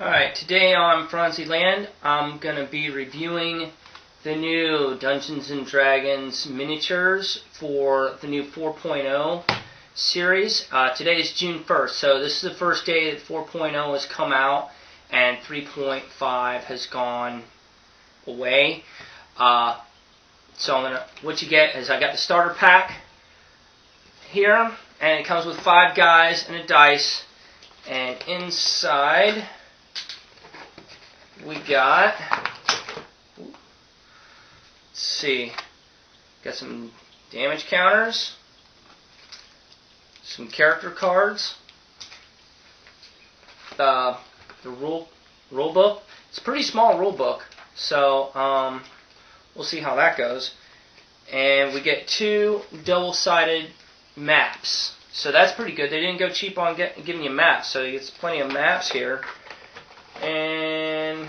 Alright, today on franzyland, I'm going to be reviewing the new Dungeons & Dragons miniatures for the new 4.0 series. Today is June 1st, so this is the first day that 4.0 has come out and 3.5 has gone away. What you get is I got the starter pack here, and it comes with 5 guys and a dice, and inside we got, let's see, got some damage counters, some character cards, the rule book. It's a pretty small rule book, so we'll see how that goes. And we get 2 double-sided maps, so that's pretty good. They didn't go cheap on giving you maps, so you get plenty of maps here. And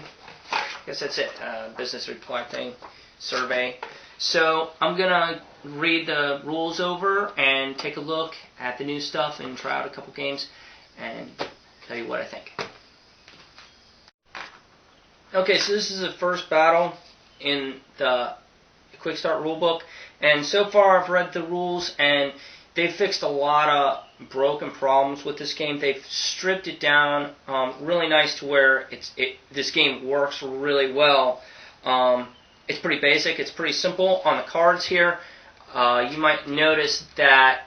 I guess that's it. Business collecting survey. So I'm gonna read the rules over and take a look at the new stuff and try out a couple games and tell you what I think. Okay, so this is the first battle in the Quick Start rulebook, and so far I've read the rules and they've fixed a lot of broken problems with this game. They've stripped it down really nice to where this game works really well. It's pretty basic. It's pretty simple. On the cards here, you might notice that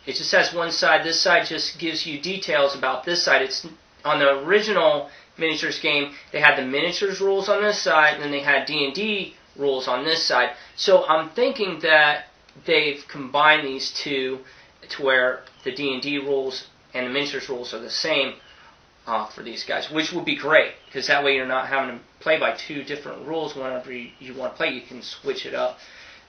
it just has one side. This side just gives you details about this side. It's on the original miniatures game, they had the miniatures rules on this side, and then they had D&D rules on this side. So I'm thinking that they've combined these two to where the D&D rules and the miniatures rules are the same for these guys, which would be great, because that way you're not having to play by 2 different rules. Whenever you want to play, you can switch it up,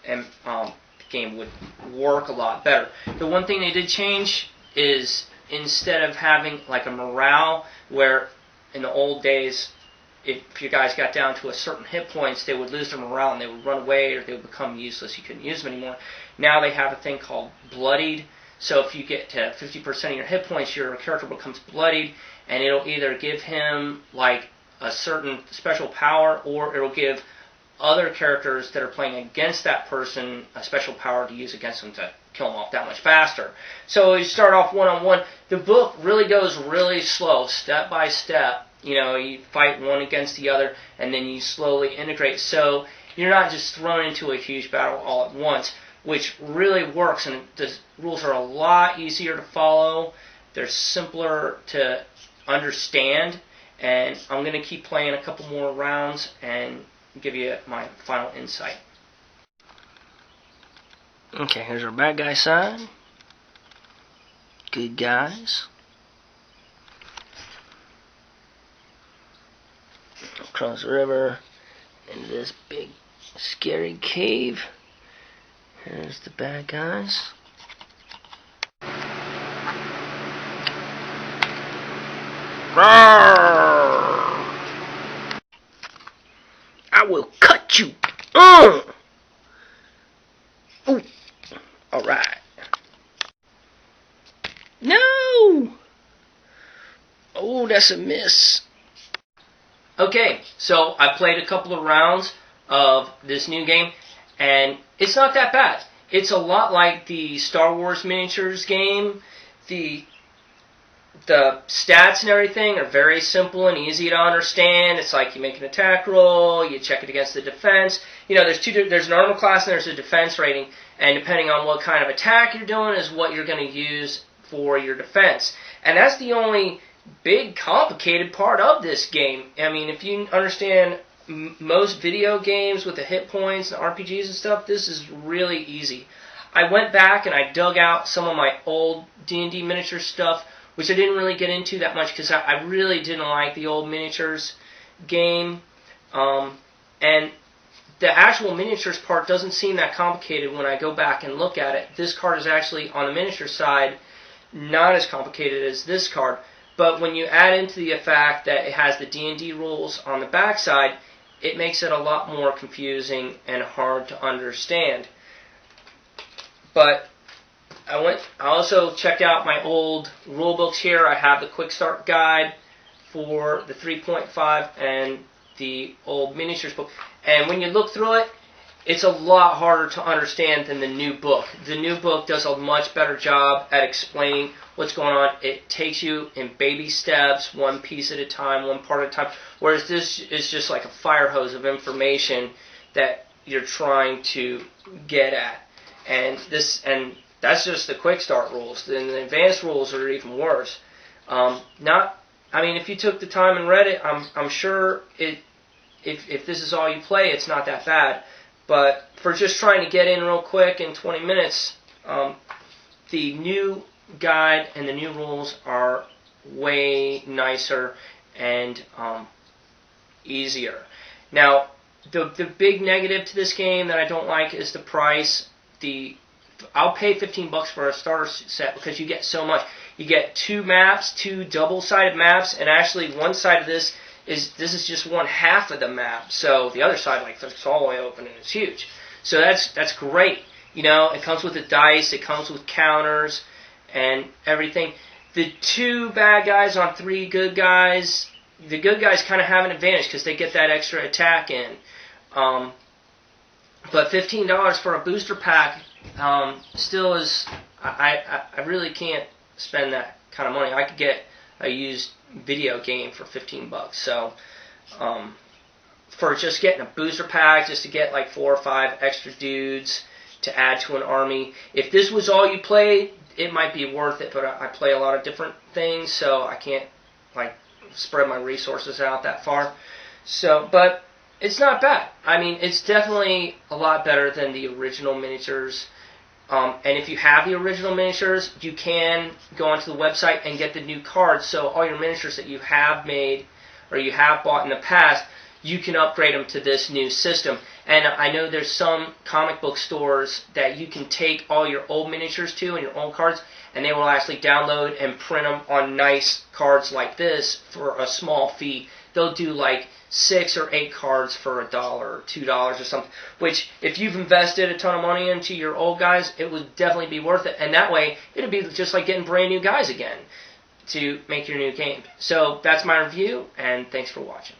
and the game would work a lot better. The one thing they did change is instead of having like a morale, where in the old days, if you guys got down to a certain hit points, they would lose their morale and they would run away or they would become useless. You couldn't use them anymore. Now they have a thing called bloodied. So if you get to 50% of your hit points, your character becomes bloodied, and it'll either give him like a certain special power, or it'll give other characters that are playing against that person a special power to use against them to kill them off that much faster. So you start off one-on-one. The book really goes really slow, step by step. You know, you fight one against the other, and then you slowly integrate. So you're not just thrown into a huge battle all at once, which really works, and the rules are a lot easier to follow. They're simpler to understand, and I'm going to keep playing a couple more rounds and give you my final insight. Okay, here's our bad guy side. Good guys. Across the river into this big scary cave. Here's the bad guys. Roar! I will cut you. Ooh. Alright. No! Oh, that's a miss. Okay, so I played a couple of rounds of this new game, and it's not that bad. It's a lot like the Star Wars miniatures game. The stats and everything are very simple and easy to understand. It's like you make an attack roll, you check it against the defense. You know, there's an armor class and there's a defense rating, and depending on what kind of attack you're doing is what you're going to use for your defense. And that's the only big complicated part of this game. I mean, if you understand most video games with the hit points and RPGs and stuff, this is really easy. I went back and I dug out some of my old D&D miniature stuff, which I didn't really get into that much because I really didn't like the old miniatures game. And the actual miniatures part doesn't seem that complicated when I go back and look at it. This card is actually, on the miniature side, not as complicated as this card. But when you add into the fact that it has the D&D rules on the back side, it makes it a lot more confusing and hard to understand. But I also checked out my old rule books here. I have the Quick Start guide for the 3.5 and the old miniatures book. And when you look through it, it's a lot harder to understand than the new book. The new book does a much better job at explaining what's going on. It takes you in baby steps, one piece at a time, one part at a time. Whereas this is just like a fire hose of information that you're trying to get at. And that's just the quick start rules. Then the advanced rules are even worse. If you took the time and read it, I'm sure if this is all you play, it's not that bad. But for just trying to get in real quick in 20 minutes, the new guide and the new rules are way nicer and easier. Now, the big negative to this game that I don't like is the price. I'll pay $15 for a starter set because you get so much. You get 2 maps, 2 double-sided maps, and actually one side of this is just one half of the map. So the other side, like, it's all the way open and it's huge. So that's great. It comes with the dice, it comes with counters and everything. The 2 bad guys on 3 good guys, the good guys kind of have an advantage because they get that extra attack in. But $15 for a booster pack still is, I really can't spend that kind of money. I could get a used video game for $15. So for just getting a booster pack, just to get like 4 or 5 extra dudes to add to an army. If this was all you played, it might be worth it, but I play a lot of different things, so I can't like spread my resources out that far. So, but it's not bad. It's definitely a lot better than the original miniatures. And if you have the original miniatures, you can go onto the website and get the new cards. So all your miniatures that you have made or you have bought in the past, you can upgrade them to this new system. And I know there's some comic book stores that you can take all your old miniatures to and your old cards, and they will actually download and print them on nice cards like this for a small fee. They'll do like 6 or 8 cards for $1 or $2 or something, which if you've invested a ton of money into your old guys, it would definitely be worth it. And that way, it'll be just like getting brand new guys again to make your new game. So that's my review, and thanks for watching.